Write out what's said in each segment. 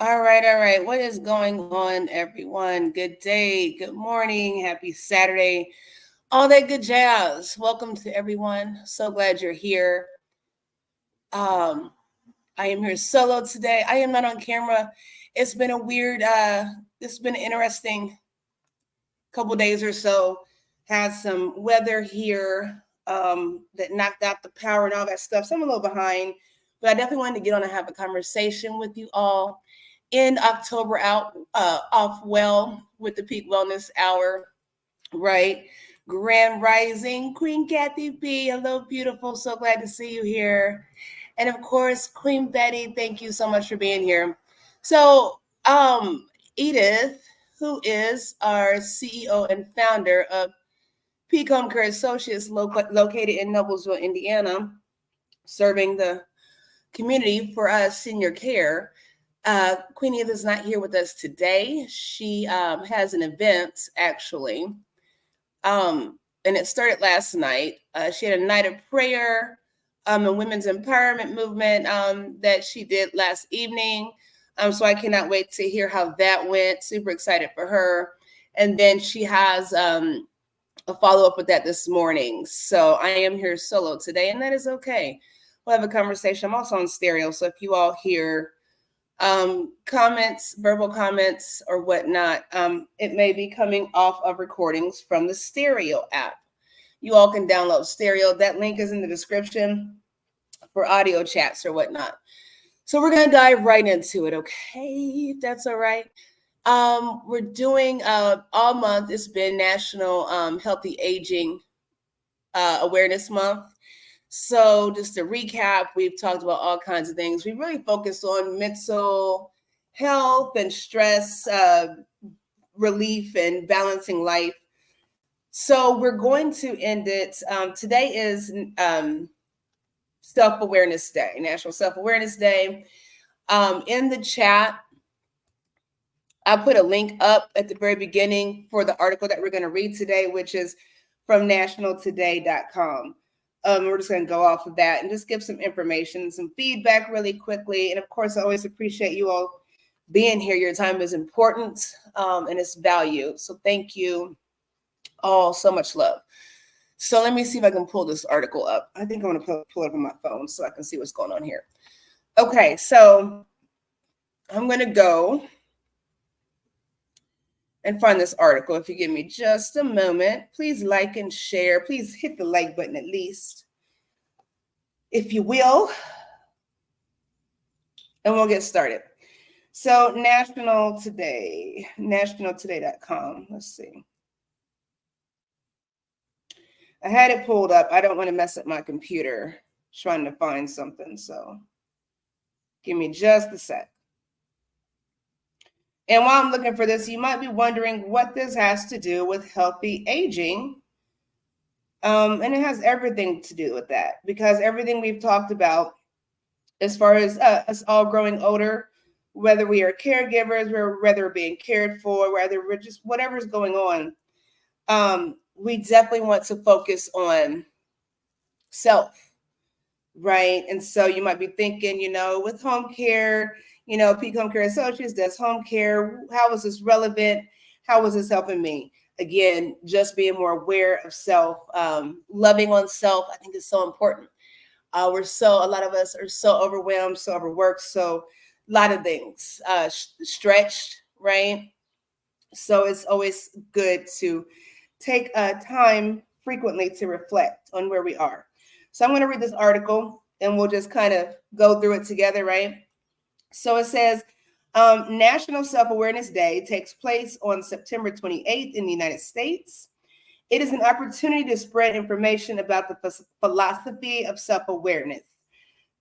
All right, all right. What is going on, everyone? Good day, good morning, happy Saturday, all that good jazz. Welcome to everyone. So glad you're here. I am here solo today. I am not on camera. It's been a weird, it's been an interesting couple days or so. Had some weather here that knocked out the power and all that stuff. So I'm a little behind, but I definitely wanted to get on and have a conversation with you all. In October, off well with the Peak Wellness Hour, right? Grand Rising, Queen Kathy B. Hello, beautiful. So glad to see you here. And of course, Queen Betty, thank you so much for being here. So, Edith, who is our CEO and founder of Peak Homecare Associates, located in Noblesville, Indiana, serving the community for us senior care. Queen Edith is not here with us today. She has an event, actually, and it started last night. She had a night of prayer, a women's empowerment movement that she did last evening. So I cannot wait to hear how that went. Super excited for her. And then she has a follow-up with that this morning. So I am here solo today, and that is okay. We'll have a conversation. I'm also on stereo, so if you all hear comments, verbal comments, or whatnot, it may be coming off of recordings from the Stereo app. You all can download Stereo. That link is in the description for audio chats or whatnot. So we're going to dive right into it, okay? If that's all right. We're doing all month. It's been National Healthy Aging Awareness Month. So just to recap, we've talked about all kinds of things. We really focused on mental health and stress relief and balancing life. So we're going to end it. Today is Self-Awareness Day, National Self-Awareness Day. In the chat, I put a link up at the very beginning for the article that we're going to read today, which is from nationaltoday.com. We're just going to go off of that and just give some information, some feedback really quickly. And of course, I always appreciate you all being here. Your time is important and it's value. So thank you all. So much love. So let me see if I can pull this article up. I think I'm going to pull it up on my phone so I can see what's going on here. Okay, so I'm going to go and find this article. If you give me just a moment, please like and share. Please hit the like button at least, if you will. And we'll get started. So National Today, nationaltoday.com. Let's see. I had it pulled up. I don't want to mess up my computer trying to find something. So give me just a sec. And while I'm looking for this, you might be wondering what this has to do with healthy aging. And it has everything to do with that, because everything we've talked about as far as us all growing older, whether we are caregivers, whether we're being cared for, whether we're just whatever's going on, we definitely want to focus on self, right? And so you might be thinking, with Homecare, Peak Homecare Associates does Homecare. How is this relevant? How is this helping me? Again, just being more aware of self, loving on self, I think is so important. A lot of us are so overwhelmed, so overworked, so a lot of things, stretched, right? So it's always good to take time frequently to reflect on where we are. So I'm going to read this article and we'll just kind of go through it together, right? So it says, National Self-Awareness Day takes place on September 28th in the United States. It is an opportunity to spread information about the philosophy of self-awareness,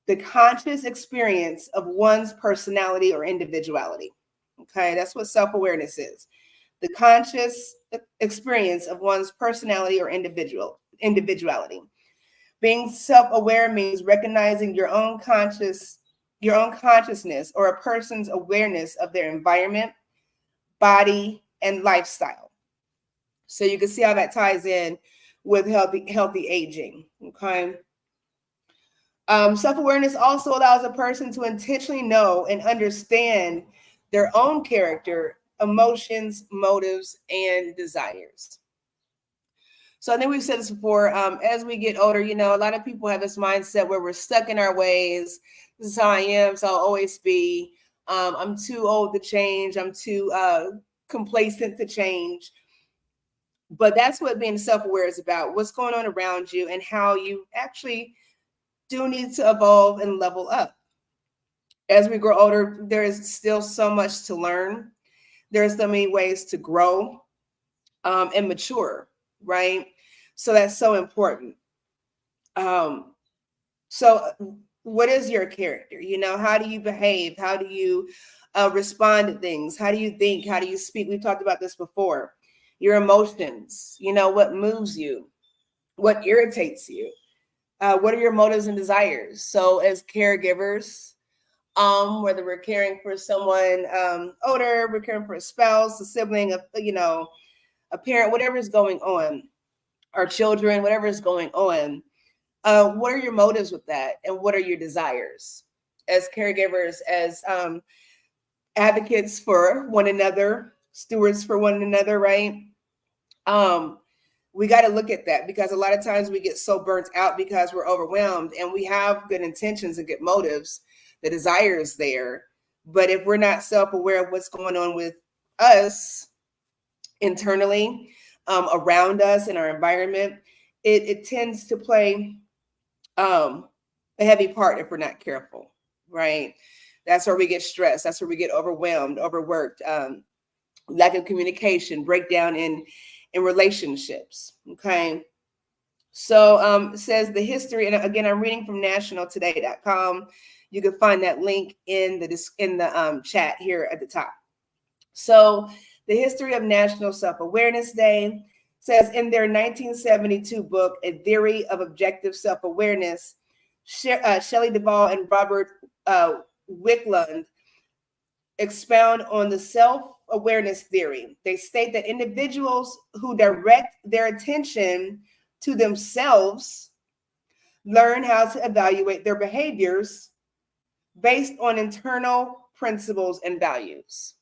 the conscious experience of one's personality or individuality. Okay, that's what self-awareness is. The conscious experience of one's personality or individuality. Being self-aware means recognizing your own consciousness or a person's awareness of their environment, body, and lifestyle. So you can see how that ties in with healthy aging. Okay. Self-awareness also allows a person to intentionally know and understand their own character, emotions, motives, and desires. So I think we've said this before. As we get older, a lot of people have this mindset where we're stuck in our ways. This is how I am, so I'll always be. I'm too old to change. I'm too complacent to change. But that's what being self-aware is about. What's going on around you and how you actually do need to evolve and level up. As we grow older, there is still so much to learn. There are so many ways to grow and mature, right? So that's so important. So what is your character? How do you behave? How do you respond to things? How do you think? How do you speak? We've talked about this before. Your emotions, what moves you, what irritates you, what are your motives and desires? So as caregivers, whether we're caring for someone older, we're caring for a spouse, a sibling, a parent, whatever is going on, our children, whatever is going on, what are your motives with that? And what are your desires as caregivers, as advocates for one another, stewards for one another, right? We got to look at that, because a lot of times we get so burnt out because we're overwhelmed, and we have good intentions and good motives. The desire is there. But if we're not self-aware of what's going on with us internally, around us in our environment, it tends to play a heavy part if we're not careful, right? That's where we get stressed. That's where we get overwhelmed, overworked, lack of communication, breakdown in relationships. Okay. So it says the history, and again, I'm reading from nationaltoday.com. You can find that link in the chat here at the top. So the history of National Self-Awareness Day says in their 1972 book, A Theory of Objective Self-Awareness, Shelley Duvall and Robert Wickland expound on the self-awareness theory. They state that individuals who direct their attention to themselves learn how to evaluate their behaviors based on internal principles and values.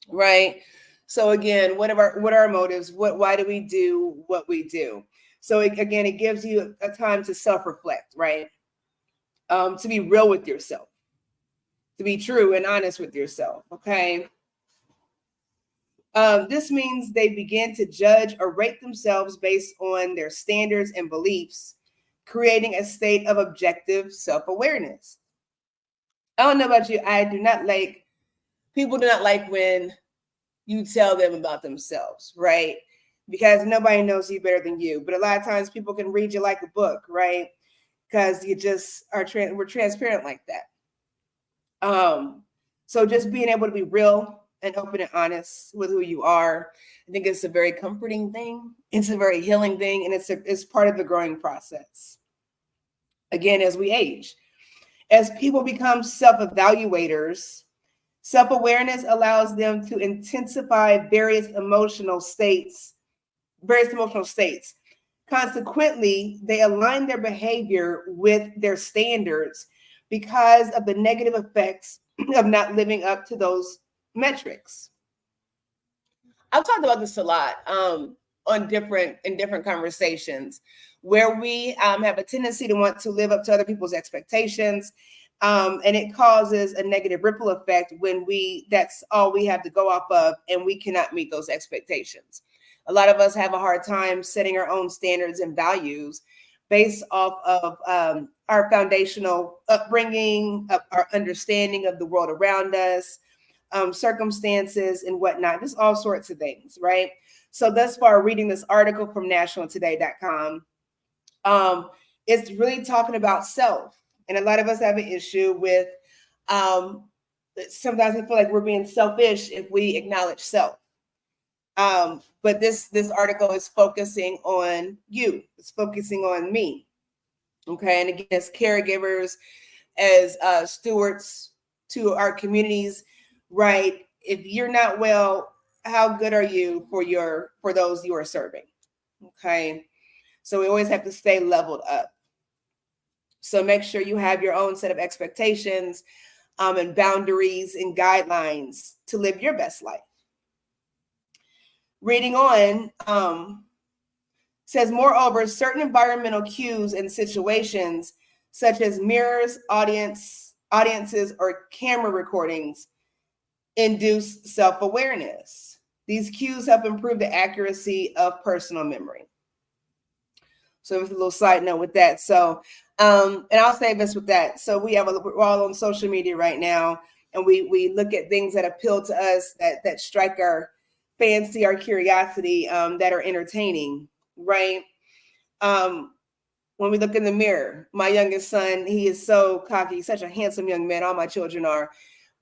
Right? So again, what are our motives? Why do we do what we do? So again, it gives you a time to self-reflect, right? To be real with yourself, to be true and honest with yourself, okay? This means they begin to judge or rate themselves based on their standards and beliefs, creating a state of objective self-awareness. I don't know about you. People do not like when you tell them about themselves, right? Because nobody knows you better than you. But a lot of times people can read you like a book, right? Because you just we're transparent like that. So just being able to be real and open and honest with who you are, I think it's a very comforting thing. It's a very healing thing, and it's part of the growing process. Again, as we age, as people become self-evaluators, self-awareness allows them to intensify various emotional states. Consequently, they align their behavior with their standards because of the negative effects of not living up to those metrics. I've talked about this a lot in different conversations, where we have a tendency to want to live up to other people's expectations. And it causes a negative ripple effect when that's all we have to go off of, and we cannot meet those expectations. A lot of us have a hard time setting our own standards and values based off of our foundational upbringing, our understanding of the world around us, circumstances and whatnot, just all sorts of things, right? So thus far, reading this article from nationaltoday.com, it's really talking about self. And a lot of us have an issue with, sometimes we feel like we're being selfish if we acknowledge self. But this article is focusing on you. It's focusing on me. Okay. And again, as caregivers, as stewards to our communities, right? If you're not well, how good are you for those you are serving? Okay. So we always have to stay leveled up. So make sure you have your own set of expectations and boundaries and guidelines to live your best life. Reading on, says, moreover, certain environmental cues and situations, such as mirrors, audiences, or camera recordings, induce self-awareness. These cues help improve the accuracy of personal memory. So there's a little side note with that. So, and I'll say this with that. So we're all on social media right now, and we look at things that appeal to us, that strike our fancy, our curiosity, that are entertaining, right? When we look in the mirror, my youngest son, he is so cocky. He's such a handsome young man. All my children are,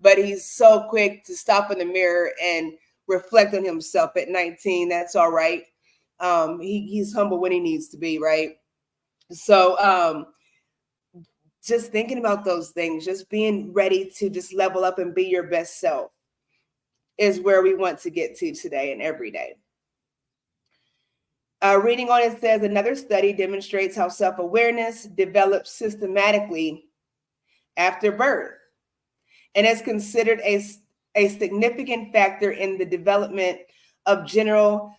but he's so quick to stop in the mirror and reflect on himself at 19. That's all right. He's humble when he needs to be, right? So just thinking about those things, just being ready to just level up and be your best self is where we want to get to today and every day. Reading on, it says, another study demonstrates how self-awareness develops systematically after birth and is considered a significant factor in the development of general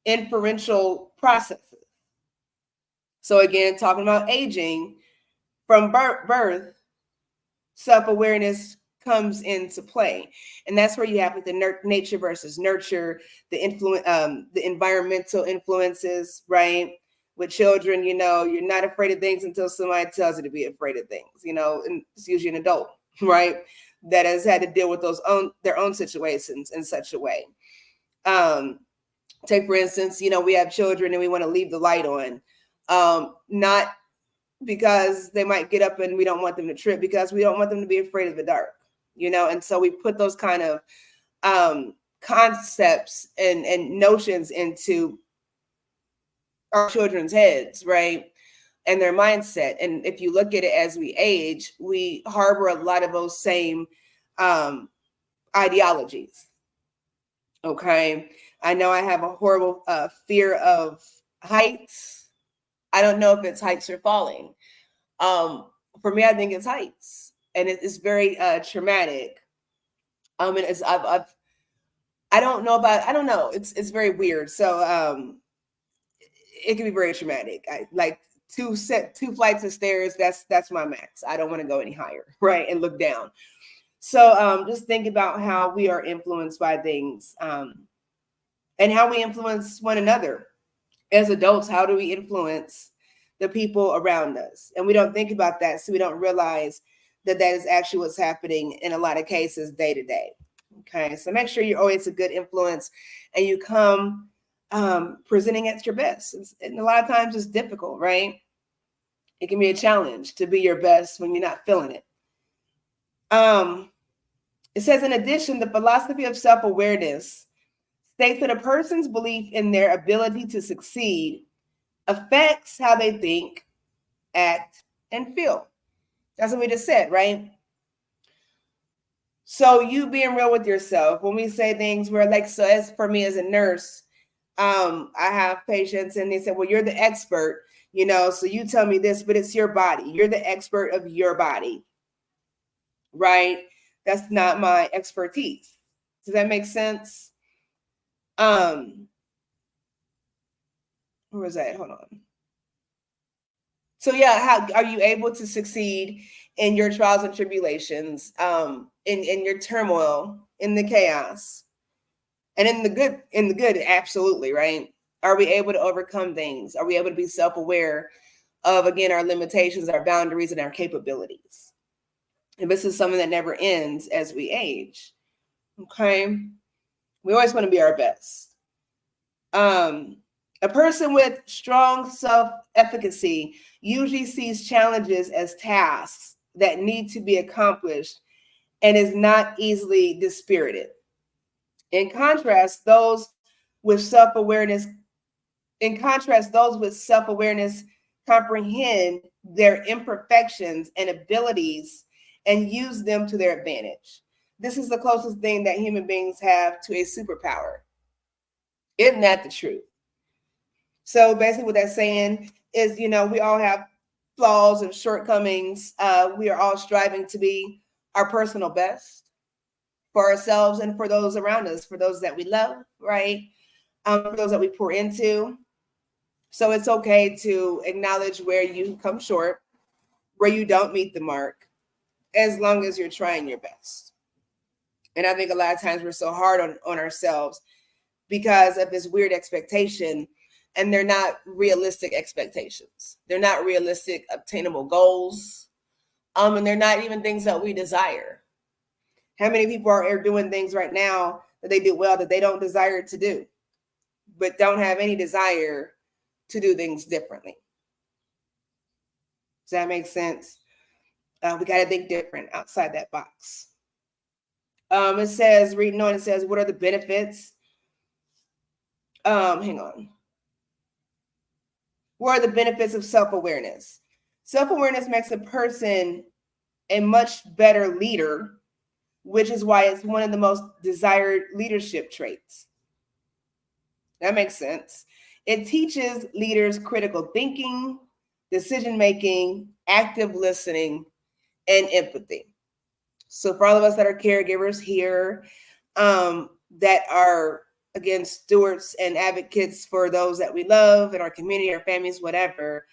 inferential processes. So again, talking about aging, from birth, self-awareness comes into play, and that's where you have with the nature versus nurture, the environmental influences, right? With children, you're not afraid of things until somebody tells you to be afraid of things, and it's usually an adult, right, that has had to deal with their own situations in such a way. Take for instance, we have children and we want to leave the light on, not because they might get up and we don't want them to trip, because we don't want them to be afraid of the dark, and so we put those kind of concepts and notions into our children's heads, right, and their mindset. And if you look at it as we age, we harbor a lot of those same ideologies. Okay. I know I have a horrible fear of heights. I don't know if it's heights or falling. For me, I think it's heights, and it's very traumatic. And it's I don't know about, I don't know. It's very weird. So it can be very traumatic. I like two flights of stairs. That's my max. I don't want to go any higher, right? And look down. So just think about how we are influenced by things, and how we influence one another as adults. How do we influence the people around us? And we don't think about that, so we don't realize that that is actually what's happening in a lot of cases day to day. Okay, so make sure you're always a good influence, and you come presenting at your best. And a lot of times it's difficult, right? It can be a challenge to be your best when you're not feeling it. It says, in addition, the philosophy of self-awareness states that a person's belief in their ability to succeed affects how they think, act, and feel. That's what we just said, right? So you being real with yourself. When we say things, we're like, so as for me as a nurse, I have patients and they say, well, you're the expert, so you tell me this, but it's your body. You're the expert of your body, right? That's not my expertise. Does that make sense? Where was that? Hold on. So yeah, how are you able to succeed in your trials and tribulations, in your turmoil, in the chaos, and in the good, absolutely, right? Are we able to overcome things? Are we able to be self-aware of, again, our limitations, our boundaries, and our capabilities? And this is something that never ends as we age. Okay. We always want to be our best. A person with strong self-efficacy usually sees challenges as tasks that need to be accomplished and is not easily dispirited. In contrast, those with self-awareness comprehend their imperfections and abilities and use them to their advantage. This is the closest thing that human beings have to a superpower. Isn't that the truth? So basically what that's saying is, we all have flaws and shortcomings. We are all striving to be our personal best for ourselves and for those around us, for those that we love, right? For those that we pour into. So it's okay to acknowledge where you come short, where you don't meet the mark, as long as you're trying your best. And I think a lot of times we're so hard on ourselves because of this weird expectation, and they're not realistic expectations. They're not realistic, obtainable goals. And they're not even things that we desire. How many people are doing things right now that they do well that they don't desire to do, but don't have any desire to do things differently? Does that make sense? We got to think different outside that box. It says, reading on, it says, what are the benefits? Hang on. What are the benefits of self-awareness? Self-awareness makes a person a much better leader, which is why it's one of the most desired leadership traits. That makes sense. It teaches leaders critical thinking, decision-making, active listening, and empathy. So for all of us that are caregivers here, that are, again, stewards and advocates for those that we love in our community, our families, whatever,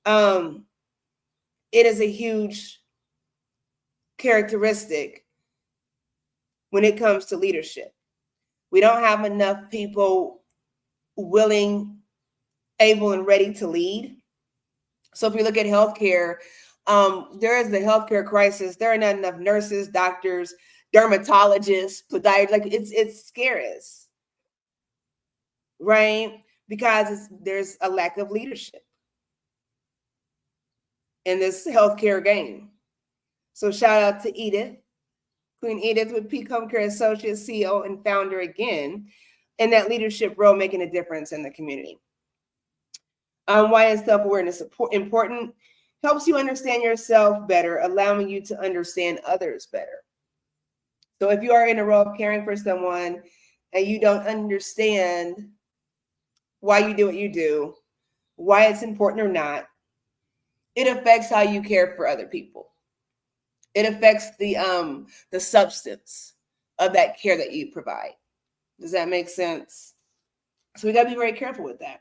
it is a huge characteristic when it comes to leadership. We don't have enough people willing, able, and ready to lead. So if you look at healthcare, there is the healthcare crisis. There are not enough nurses, doctors, dermatologists, podiatrists. Like it's scarce, right? Because there's a lack of leadership in this healthcare game. So shout out to Edith, Queen Edith with Peak Homecare Associate, CEO and founder again, in that leadership role, making a difference in the community. Why is self-awareness important? Helps you understand yourself better, allowing you to understand others better. So if you are in a role of caring for someone and you don't understand why you do what you do, why it's important or not, it affects how you care for other people. It affects the substance of that care that you provide. Does that make sense? So we got to be very careful with that.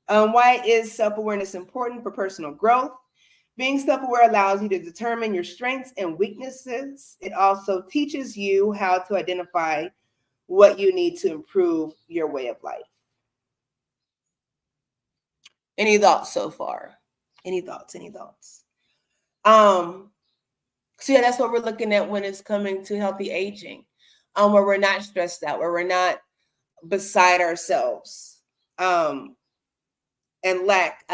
Why is self-awareness important for personal growth? Being self-aware allows you to determine your strengths and weaknesses. It also teaches you how to identify what you need to improve your way of life. Any thoughts so far? Any thoughts? So yeah, that's what we're looking at when it's coming to healthy aging, where we're not stressed out, where we're not beside ourselves, and lack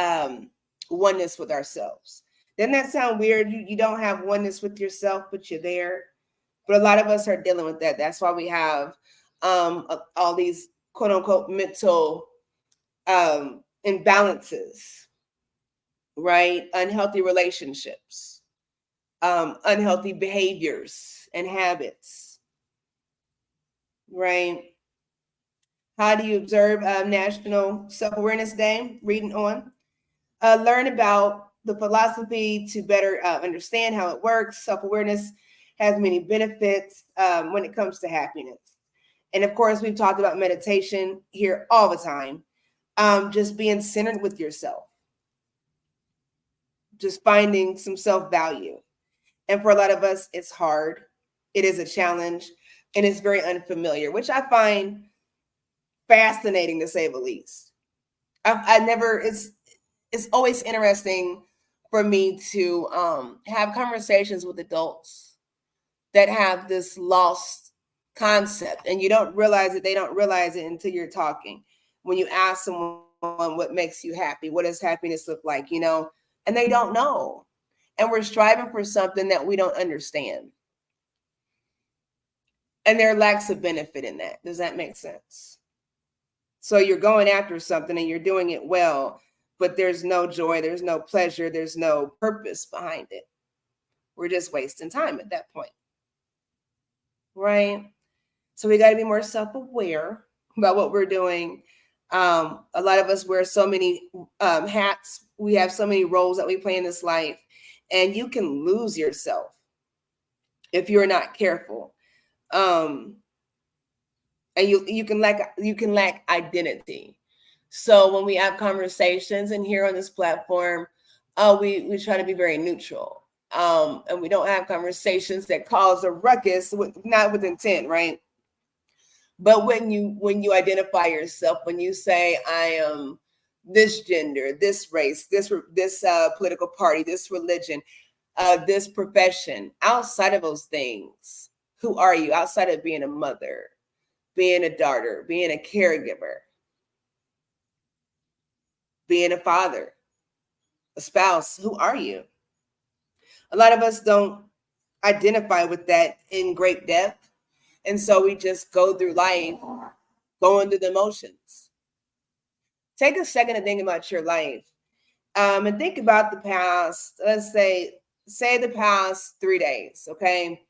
oneness with ourselves. Doesn't that sound weird? You don't have oneness with yourself, but you're there. But a lot of us are dealing with that. That's why we have all these quote unquote mental imbalances, right? Unhealthy relationships, unhealthy behaviors and habits, right? How do you observe National Self-Awareness Day? Reading on. Learn about the philosophy to better understand how it works. Self-awareness has many benefits when it comes to happiness. And of course, we've talked about meditation here all the time. Just being centered with yourself. Just finding some self-value. And for a lot of us, it's hard. It is a challenge. And it's very unfamiliar, which I find fascinating to say the least. It's always interesting for me to have conversations with adults that have this lost concept, and you don't realize it. They don't realize it until you're talking. When you ask someone what makes you happy, what does happiness look like, and they don't know. And we're striving for something that we don't understand. And there lacks a benefit in that. Does that make sense? So you're going after something and you're doing it well, but there's no joy, there's no pleasure, there's no purpose behind it. We're just wasting time at that point, right? So we got to be more self-aware about what we're doing. A lot of us wear so many hats. We have so many roles that we play in this life, and you can lose yourself if you're not careful. And you can lack identity. So when we have conversations, and here on this platform, we try to be very neutral, and we don't have conversations that cause a ruckus, not with intent, right? But when you identify yourself, when you say I am this gender, this race, this political party, this religion, this profession, outside of those things, who are you? Outside of being a mother, being a daughter, being a caregiver, being a father, a spouse, who are you? A lot of us don't identify with that in great depth. And so we just go through life going through the motions. Take a second to think about your life, and think about the past, let's say the past 3 days, okay?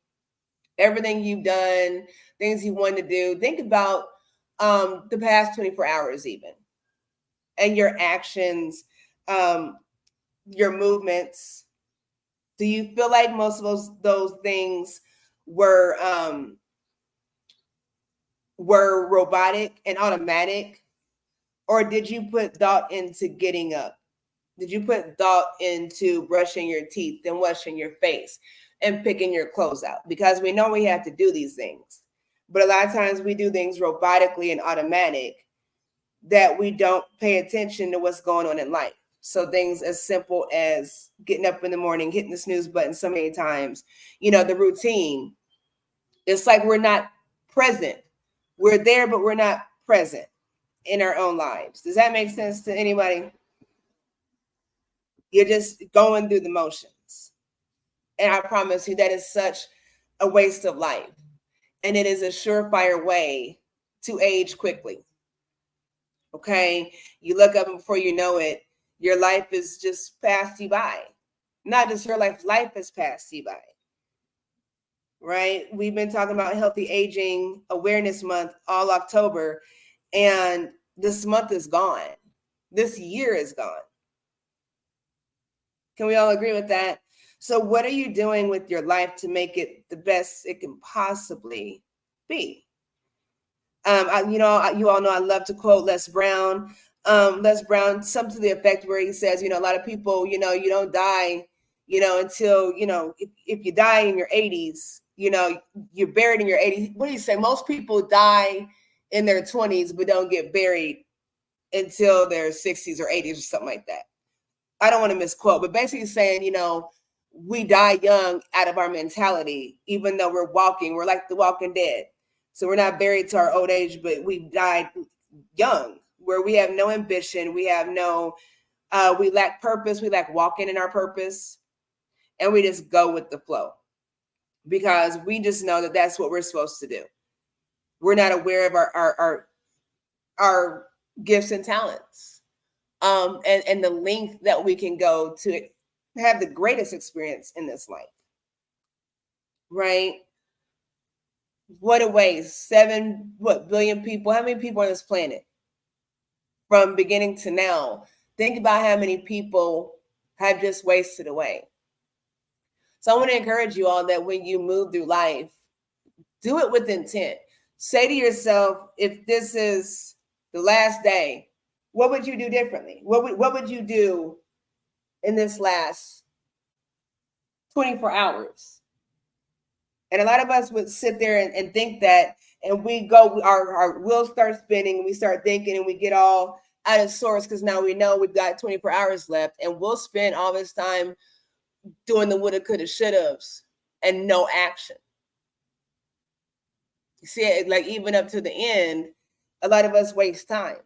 Everything you've done, things you want to do. Think about the past 24 hours even, and your actions, your movements. Do you feel like most of those things were robotic and automatic? Or did you put thought into getting up? Did you put thought into brushing your teeth and washing your face and picking your clothes out? Because we know we have to do these things. But a lot of times we do things robotically and automatic that we don't pay attention to what's going on in life. So things as simple as getting up in the morning, hitting the snooze button so many times, the routine. It's like we're not present. We're there, but we're not present in our own lives. Does that make sense to anybody? You're just going through the motions. And I promise you that is such a waste of life. And it is a surefire way to age quickly. Okay? You look up and before you know it, your life is just passed you by. Not just your life has passed you by. right? We've been talking about Healthy Aging Awareness Month all October, and this month is gone. This year is gone. Can we all agree with that? So what are you doing with your life to make it the best it can possibly be? You all know I love to quote Les Brown. Les Brown, something to the effect where he says, a lot of people, you don't die, until, if you die in your 80s, you're buried in your 80s. What do you say? Most people die in their 20s, but don't get buried until their 60s or 80s or something like that. I don't want to misquote, but basically saying, we die young out of our mentality, even though we're walking. We're like the walking dead. So we're not buried to our old age, but we died young, where we have no ambition. We have we lack purpose. We lack walking in our purpose. And we just go with the flow because we just know that that's what we're supposed to do. We're not aware of our gifts and talents, and the length that we can go to have the greatest experience in this life, right? What a waste. 7 billion people. How many people on this planet from beginning to now? Think about how many people have just wasted away. So I want to encourage you all that when you move through life, do it with intent. Say to yourself, if this is the last day, what would you do differently? What would you do in this last 24 hours? And a lot of us would sit there and think that, and we go, our wheels start spinning, and we start thinking, and we get all out of sorts because now we know we've got 24 hours left, and we'll spend all this time doing the woulda, coulda, shouldas and no action. You see it, like even up to the end, a lot of us waste time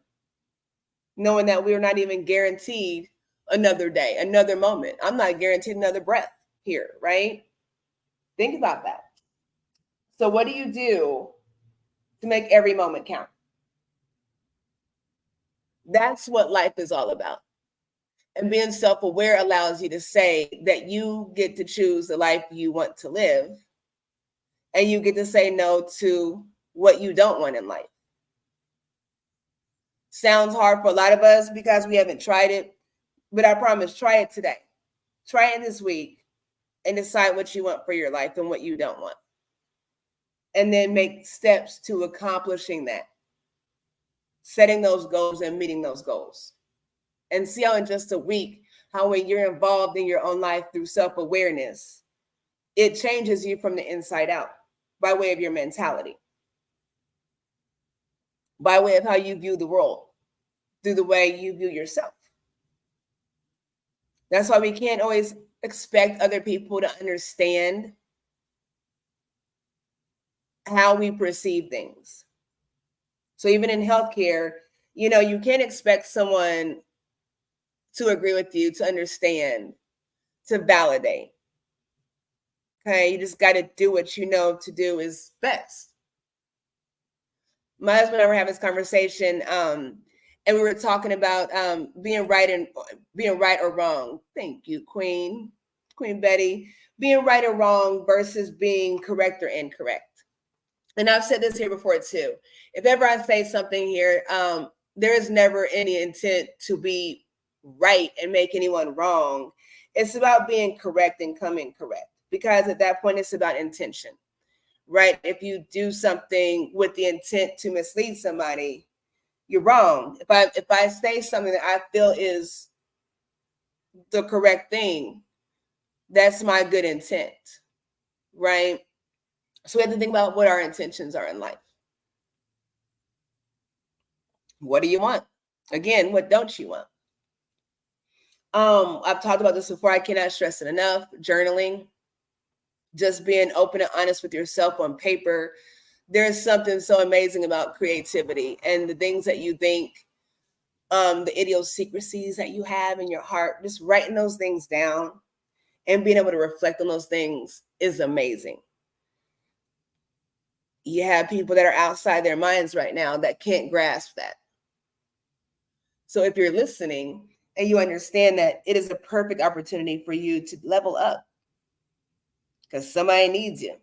knowing that we're not even guaranteed another day, another moment. I'm not guaranteed another breath here, right? Think about that. So what do you do to make every moment count? That's what life is all about. And being self-aware allows you to say that you get to choose the life you want to live, and you get to say no to what you don't want in life. Sounds hard for a lot of us because we haven't tried it, but I promise, try it today. Try it this week and decide what you want for your life and what you don't want. And then make steps to accomplishing that, setting those goals and meeting those goals. And see how in just a week, how when you're involved in your own life through self-awareness, it changes you from the inside out by way of your mentality, by way of how you view the world, through the way you view yourself. That's why we can't always expect other people to understand how we perceive things. So even in healthcare, you can't expect someone to agree with you, to understand, to validate. Okay, you just got to do what you know to do is best. My husband and I were having this conversation, and we were talking about being right or wrong. Thank you, Queen Betty. Being right or wrong versus being correct or incorrect. And I've said this here before too. If ever I say something here, there is never any intent to be right and make anyone wrong. It's about being correct and coming correct, because at that point it's about intention, right? If you do something with the intent to mislead somebody, you're wrong. If I say something that I feel is the correct thing, that's my good intent, right? So we have to think about what our intentions are in life. What do you want? Again, what don't you want? I've talked about this before. I cannot stress it enough. Journaling, just being open and honest with yourself on paper. There's something so amazing about creativity and the things that you think, the idiosyncrasies that you have in your heart. Just writing those things down and being able to reflect on those things is amazing. You have people that are outside their minds right now that can't grasp that. So if you're listening and you understand that, it is a perfect opportunity for you to level up, because somebody needs you.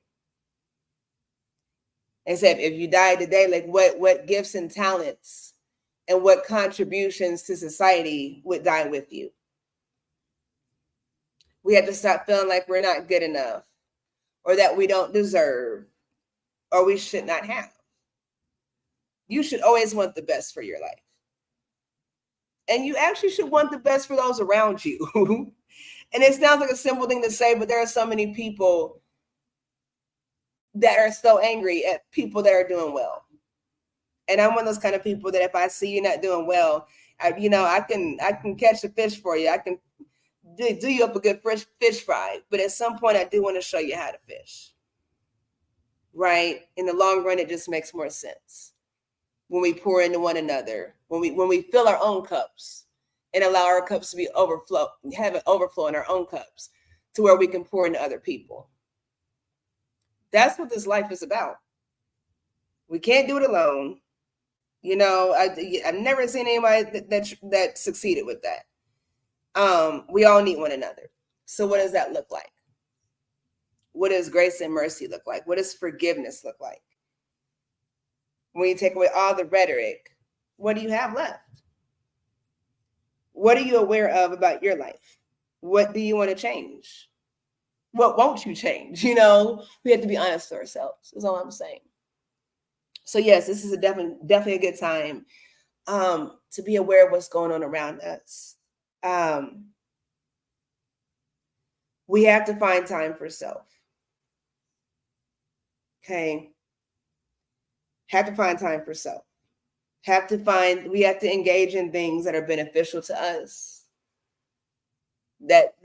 And said, if you died today, like what gifts and talents and what contributions to society would die with you? We have to stop feeling like we're not good enough, or that we don't deserve, or we should not have. You should always want the best for your life. And you actually should want the best for those around you. And it sounds like a simple thing to say, but there are so many people that are so angry at people that are doing well. And I'm one of those kind of people that if I see you not doing well, I can catch a fish for you. I can do you up a good fish fry. But at some point, I do want to show you how to fish. Right? In the long run, it just makes more sense when we pour into one another, when we fill our own cups and allow our cups to be have an overflow in our own cups to where we can pour into other people. That's what this life is about. We can't do it alone. I've never seen anybody that succeeded with that. We all need one another. So what does that look like? What does grace and mercy look like? What does forgiveness look like? When you take away all the rhetoric, what do you have left? What are you aware of about your life? What do you want to change? What won't you change? We have to be honest to ourselves, is all I'm saying. So yes, this is definitely a good time to be aware of what's going on around us. We have to find time for self. Okay. Have to find time for self. We have to engage in things that are beneficial to us. That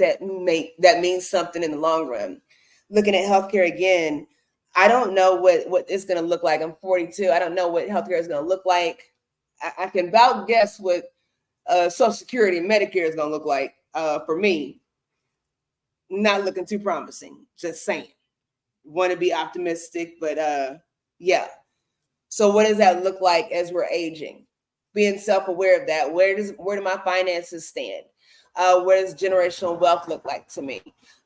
means something in the long run. Looking at healthcare again, I don't know what it's going to look like. I'm 42. I don't know what healthcare is going to look like. I can about guess what Social Security and Medicare is going to look like for me. Not looking too promising. Just saying. Want to be optimistic, but yeah. So what does that look like as we're aging? Being self-aware of that. Where do my finances stand? What does generational wealth look like to me?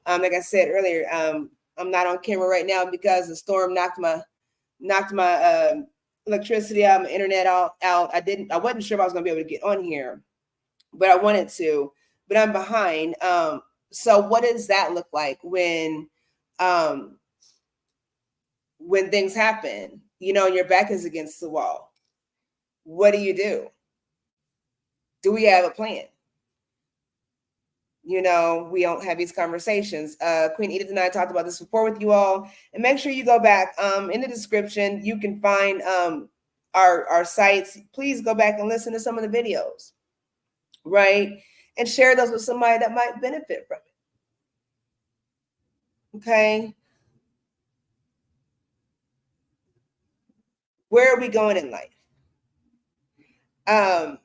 Like I said earlier, I'm not on camera right now because the storm knocked my electricity out, my internet out. I wasn't sure if I was going to be able to get on here, but I wanted to. But I'm behind. So what does that look like when things happen? And your back is against the wall. What do? Do we have a plan? We don't have these conversations. Queen Edith and I talked about this before with you all. And make sure you go back in the description. You can find our sites. Please go back and listen to some of the videos, right? And share those with somebody that might benefit from it. Okay. Where are we going in life? I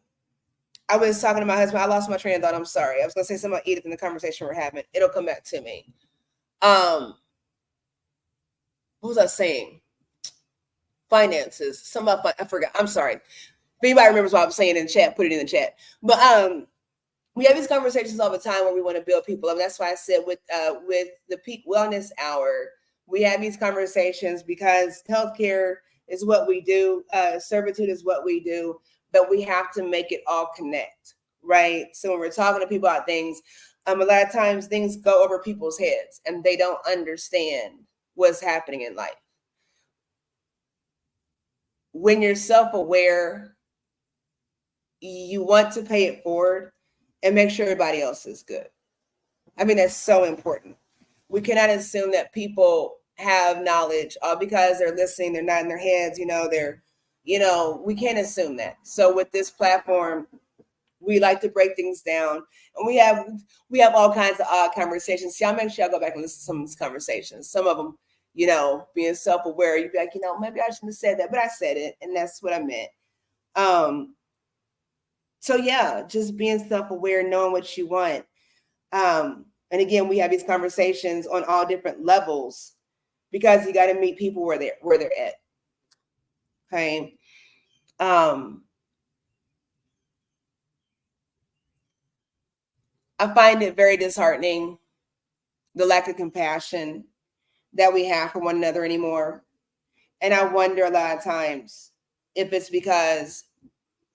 was talking to my husband. I lost my train of thought. I'm sorry. I was going to say something about Edith in the conversation we're having. It'll come back to me. What was I saying? Finances. I forgot. I'm sorry. If anybody remembers what I was saying in the chat, put it in the chat. But we have these conversations all the time where we want to build people up. That's why I said with the Peak Wellness Hour, we have these conversations because healthcare is what we do. Servitude is what we do. But we have to make it all connect, right? So when we're talking to people about things, a lot of times things go over people's heads and they don't understand what's happening in life. When you're self-aware, you want to pay it forward and make sure everybody else is good. I mean, that's so important. We cannot assume that people have knowledge all because they're listening, they're nodding their heads, we can't assume that. So with this platform, we like to break things down, and we have all kinds of odd conversations. So I'll make sure I go back and listen to some of these conversations. Some of them, being self-aware, you'd be like, maybe I shouldn't have said that, but I said it, and that's what I meant. So yeah, just being self-aware, knowing what you want. And again, we have these conversations on all different levels because you got to meet people where they're at. Okay. I find it very disheartening, the lack of compassion that we have for one another anymore. And I wonder a lot of times if it's because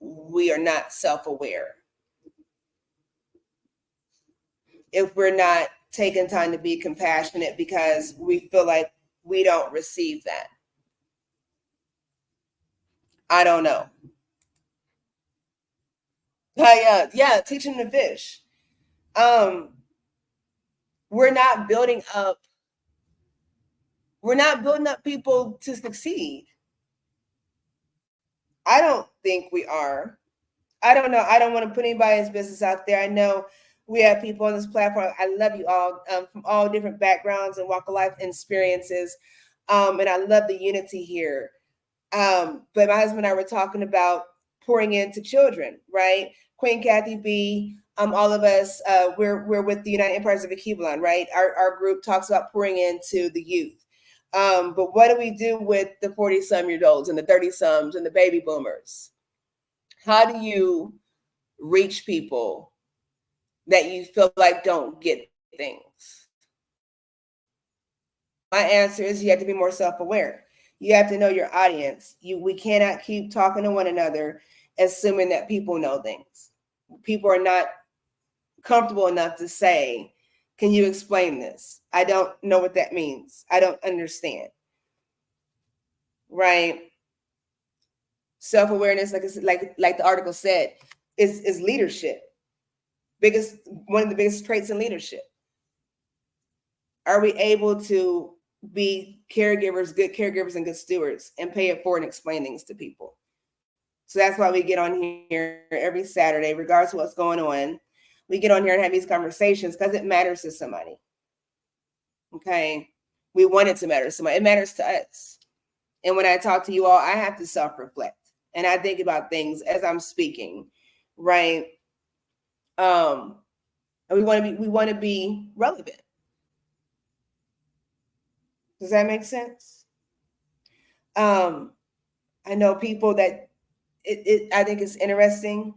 we are not self-aware. If we're not taking time to be compassionate because we feel like we don't receive that. I don't know. Yeah, teaching to fish. We're not building up people to succeed. I don't think we are. I don't know. I don't want to put anybody's business out there. I know we have people on this platform. I love you all from all different backgrounds and walk of life experiences. And I love the unity here. But my husband and I were talking about pouring into children, right? Queen Kathy B, all of us, we're with the United Empires of Aquivalon, right? Our group talks about pouring into the youth. But what do we do with the 40-some-year-olds and the 30-somes and the baby boomers? How do you reach people that you feel like don't get things? My answer is you have to be more self-aware. You have to know your audience. We cannot keep talking to one another assuming that people know things. People are not comfortable enough to say, can you explain this? I don't know what that means. I don't understand. Right? Self-awareness, like the article said, is leadership. One of the biggest traits in leadership. Are we able to be caregivers, good caregivers and good stewards, and pay it forward and explain things to people? So that's why we get on here every Saturday, regardless of what's going on. We get on here and have these conversations because it matters to somebody. Okay? We want it to matter to somebody. It matters to us. And when I talk to you all, I have to self-reflect. And I think about things as I'm speaking, right? And we want to be relevant. Does that make sense? I know people that I think it's interesting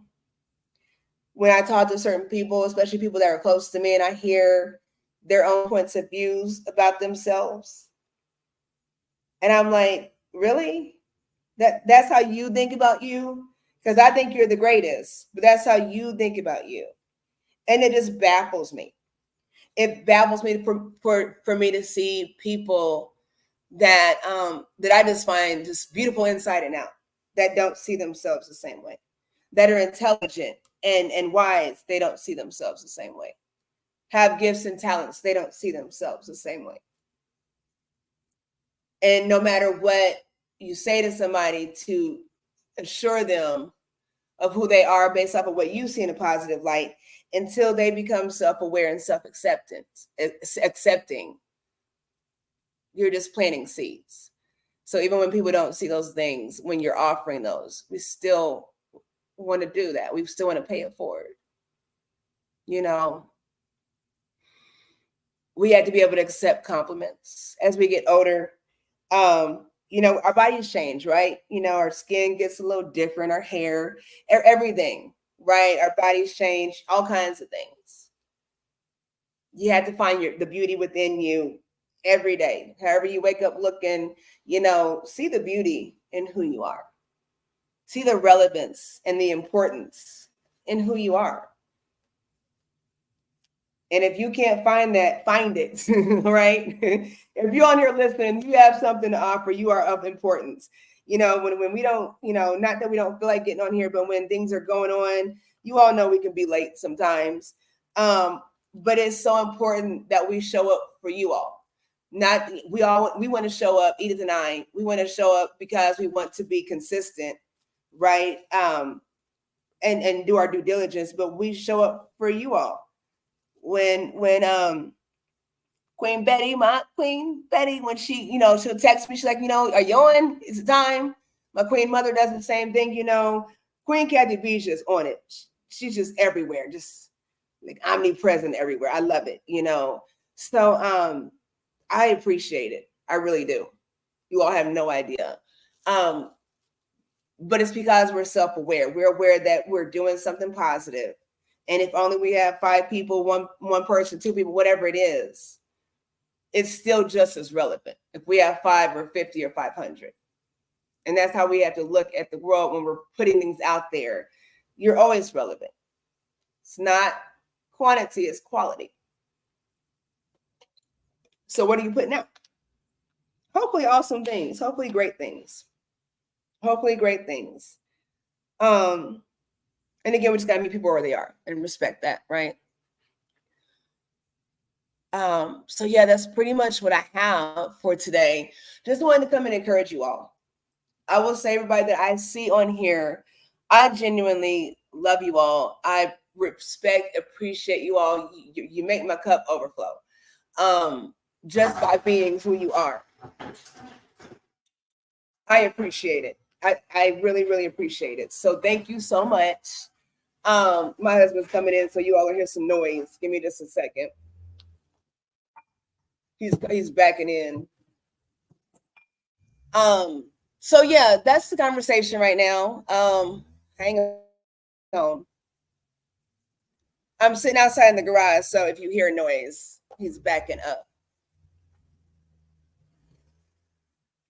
when I talk to certain people, especially people that are close to me, and I hear their own points of views about themselves. And I'm like, really? That's how you think about you? Because I think you're the greatest, but that's how you think about you. And it just baffles me. It baffles me for me to see people that I just find just beautiful inside and out, that don't see themselves the same way, that are intelligent and wise. They don't see themselves the same way. Have gifts and talents. They don't see themselves the same way. And no matter what you say to somebody to assure them of who they are based off of what you see in a positive light, until they become self-aware and accepting, you're just planting seeds. So even when people don't see those things, when you're offering those, we still want to do that. We still want to pay it forward. You know, we had to be able to accept compliments as we get older. You know, our bodies change, right? You know, our skin gets a little different, our hair, everything, right? Our bodies change, all kinds of things. You have to find the beauty within you every day. However you wake up looking, you know, see the beauty in who you are. See the relevance and the importance in who you are. And if you can't find that, find it, right? If you're on here listening, you have something to offer. You are of importance. You know, when we don't, you know, not that we don't feel like getting on here, but when things are going on, you all know we can be late sometimes. But it's so important that we show up for you all. We want to show up, Edith and I, we want to show up because we want to be consistent, right? And do our due diligence, but we show up for you all. When Queen Betty, my Queen Betty, when she, you know, she'll text me, she's like, you know, are you on? It's time. My Queen Mother does the same thing, you know. Queen Kathy B's just on it. She's just everywhere, just like omnipresent everywhere. I love it, you know. So I appreciate it. I really do. You all have no idea. But it's because we're self-aware. We're aware that we're doing something positive. And if only we have 5 people, one person, 2 people, whatever it is, it's still just as relevant if we have 5 or 50 or 500. And that's how we have to look at the world when we're putting things out there. You're always relevant. It's not quantity, it's quality. So what are you putting out? Hopefully awesome things. Hopefully great things. Hopefully great things. And again, we just got to meet people where they are and respect that, right? So yeah, that's pretty much what I have for today. Just wanted to come and encourage you all. I will say, everybody that I see on here, I genuinely love you all. I respect, appreciate you all. You make my cup overflow. Just by being who you are. I appreciate it. I really, really appreciate it. So thank you so much. My husband's coming in, so you all will hear some noise. Give me just a second. He's backing in. So yeah, that's the conversation right now. Hang on. I'm sitting outside in the garage, so if you hear noise, he's backing up.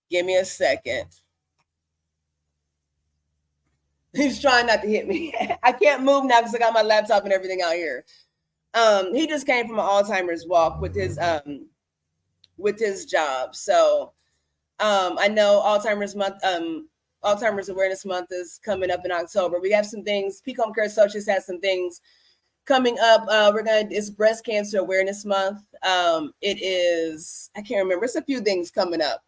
Give me a second. He's trying not to hit me. I can't move now because I got my laptop and everything out here. He just came from an Alzheimer's walk with his job. So I know Alzheimer's Awareness Month is coming up in October. We have some things. Peak Homecare Associates has some things coming up. It's Breast Cancer Awareness Month. It is, I can't remember. It's a few things coming up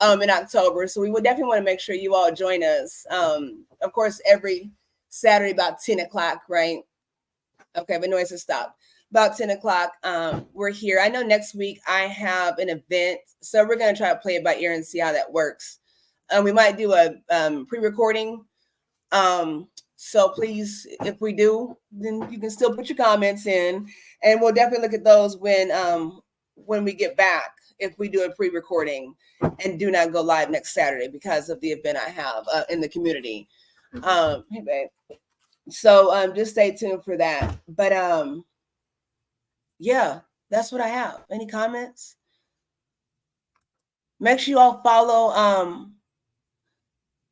in October. So we would definitely want to make sure you all join us. Of course, every Saturday about 10 o'clock, right? Okay, but noise has stopped. About 10 o'clock, we're here. I know next week I have an event, so we're going to try to play it by ear and see how that works. We might do a pre-recording. So please, if we do, then you can still put your comments in, and we'll definitely look at those when we get back, if we do a pre-recording and do not go live next Saturday because of the event I have in the community. Hey, babe. So just stay tuned for that. But yeah, that's what I have. Any comments? Make sure you all follow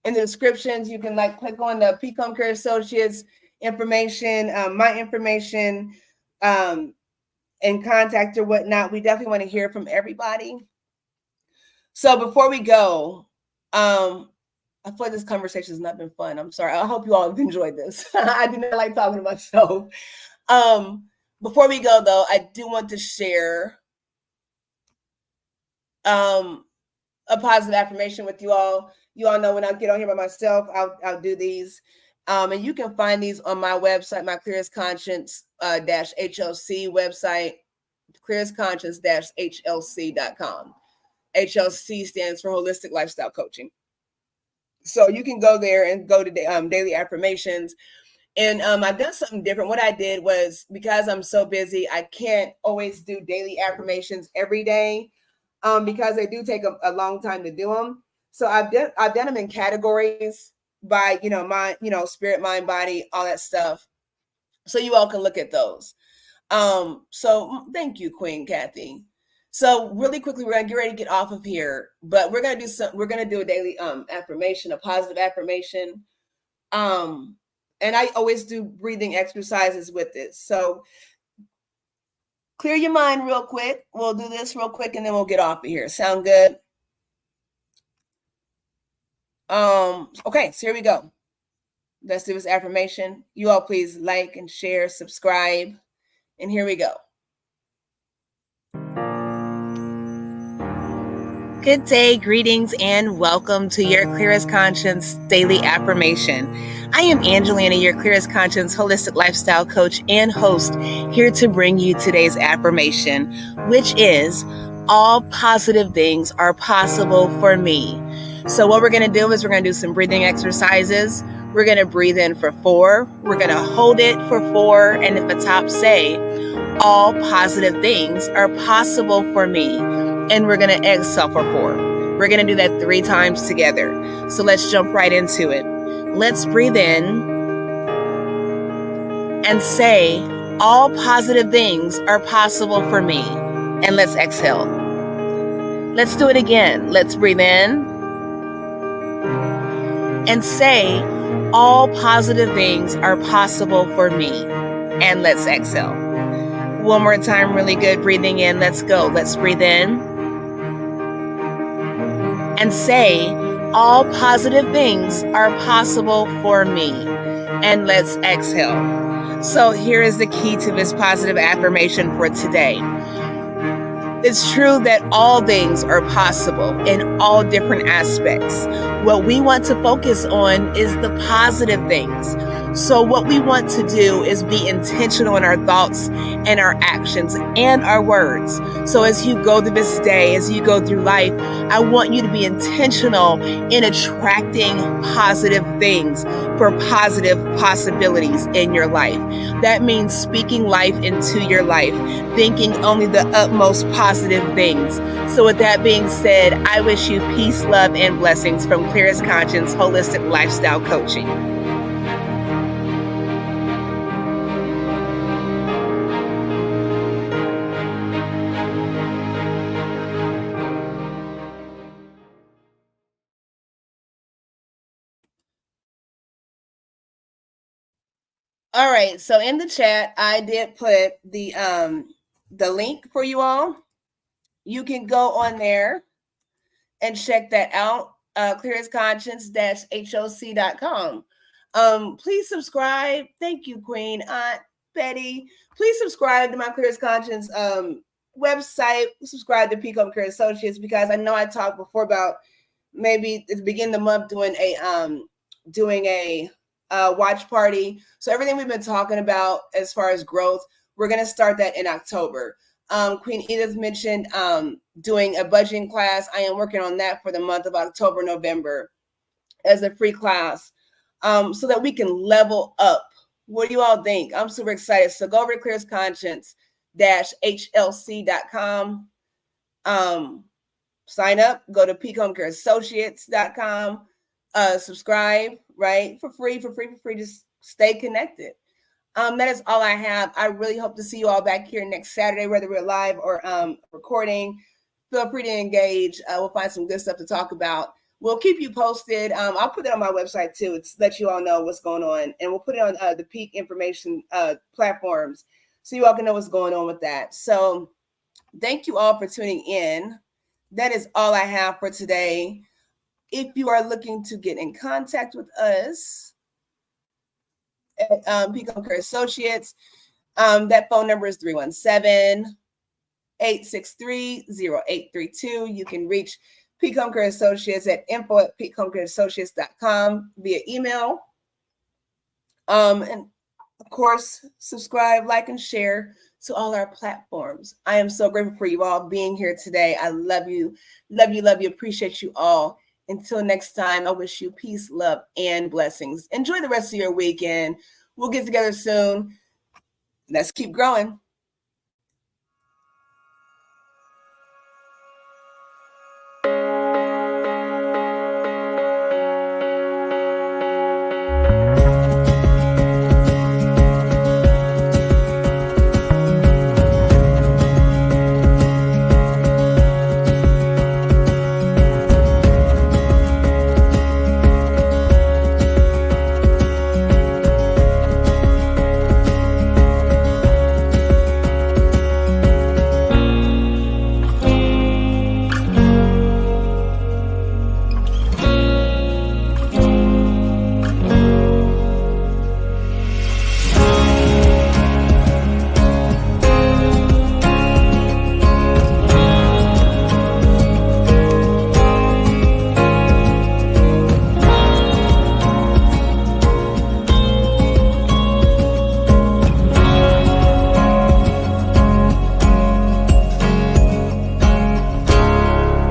in the descriptions. You can click on the Peak Homecare Associates information, my information, and contact or whatnot. We definitely want to hear from everybody. So before we go, I feel like this conversation has not been fun. I'm sorry. I hope you all have enjoyed this. I do not like talking to myself. Before we go, though, I do want to share a positive affirmation with you all. You all know when I get on here by myself, I'll do these. And you can find these on my website, my Clearest Conscious-HLC website, clearestconscious-HLC.com. HLC stands for Holistic Lifestyle Coaching. So you can go there and go to daily affirmations. And I've done something different. What I did was, because I'm so busy, I can't always do daily affirmations every day because they do take a long time to do them. So I've done them in categories by, my, spirit, mind, body, all that stuff. So you all can look at those. So thank you, Queen Kathy. So really quickly, we're gonna get ready to get off of here, but we're gonna do a daily affirmation, a positive affirmation. And I always do breathing exercises with it. So clear your mind real quick. We'll do this real quick and then we'll get off of here. Sound good? Okay, so here we go. Let's do this affirmation. You all please like and share, subscribe, and here we go. Good day, greetings, and welcome to your Clearest Conscience Daily Affirmation. I am Angelina, your Clearest Conscience Holistic Lifestyle Coach and host, here to bring you today's affirmation, which is, all positive things are possible for me. So what we're going to do is we're going to do some breathing exercises. We're going to breathe in for 4. We're going to hold it for 4. And at the top say, all positive things are possible for me. And we're going to exhale for 4. We're going to do that 3 times together. So let's jump right into it. Let's breathe in and say, all positive things are possible for me. And let's exhale. Let's do it again. Let's breathe in and say, all positive things are possible for me. And let's exhale. One more time, really good. Breathing in. Let's go. Let's breathe in. And say, all positive things are possible for me. And let's exhale. So here is the key to this positive affirmation for today. It's true that all things are possible in all different aspects. What we want to focus on is the positive things. So what we want to do is be intentional in our thoughts and our actions and our words. So as you go through this day, as you go through life, I want you to be intentional in attracting positive things for positive possibilities in your life. That means speaking life into your life, thinking only the utmost positive things. So with that being said, I wish you peace, love, and blessings from Clearest Conscious Holistic Lifestyle Coaching. All right, so in the chat, I did put the link for you all. You can go on there and check that out, clearestconscious-HLC.com. Please subscribe. Thank you, Queen Aunt Betty. Please subscribe to my Clearest Conscious website. Subscribe to Peak Homecare Associates, because I know I talked before about maybe at the beginning of the month doing a watch party. So everything we've been talking about as far as growth, we're going to start that in October. Queen Edith mentioned doing a budgeting class. I am working on that for the month of October, November as a free class, so that we can level up. What do you all think? I'm super excited. So go over to clearestconscious-HLC.com. Sign up, go to peakhomecareassociates.com, subscribe, right? For free. Just stay connected. That is all I have. I really hope to see you all back here next Saturday, whether we're live or recording. Feel free to engage. We'll find some good stuff to talk about. We'll keep you posted. I'll put it on my website too, to let you all know what's going on. And we'll put it on the Peak information platforms, so you all can know what's going on with that. So thank you all for tuning in. That is all I have for today. If you are looking to get in contact with us at Peak Homecare Associates, that phone number is 317-863-0832. You can reach Peak Homecare Associates at info@peakhomecareassociates.com via email. And of course, subscribe, like, and share to all our platforms. I am so grateful for you all being here today. I love you. Appreciate you all. Until next time, I wish you peace, love, and blessings. Enjoy the rest of your weekend. We'll get together soon. Let's keep growing.